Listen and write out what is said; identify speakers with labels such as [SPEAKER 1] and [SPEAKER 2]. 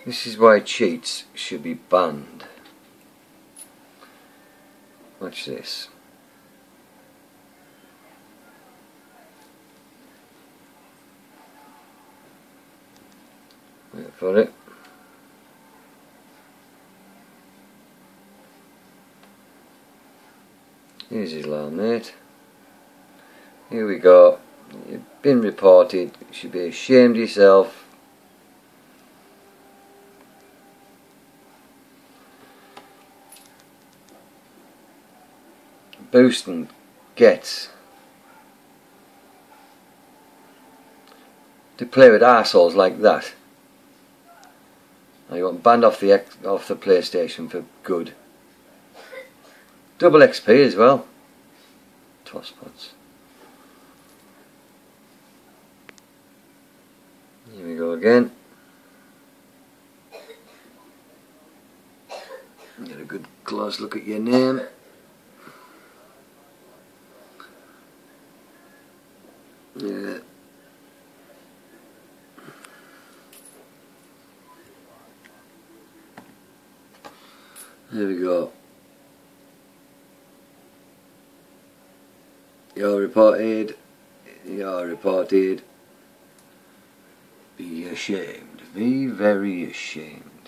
[SPEAKER 1] This is why cheats should be banned. Watch this. Wait for it. Here's his alarm, mate. Here we go. You've been reported. You should be ashamed of yourself. Boosting gets to play with arseholes like that. Now you want banned off the PlayStation for good. Double XP as well. Tosspots. Here we go again. Get a good close look at your name. Yeah. There we go. You're reported. You're reported. Be ashamed. Be very ashamed.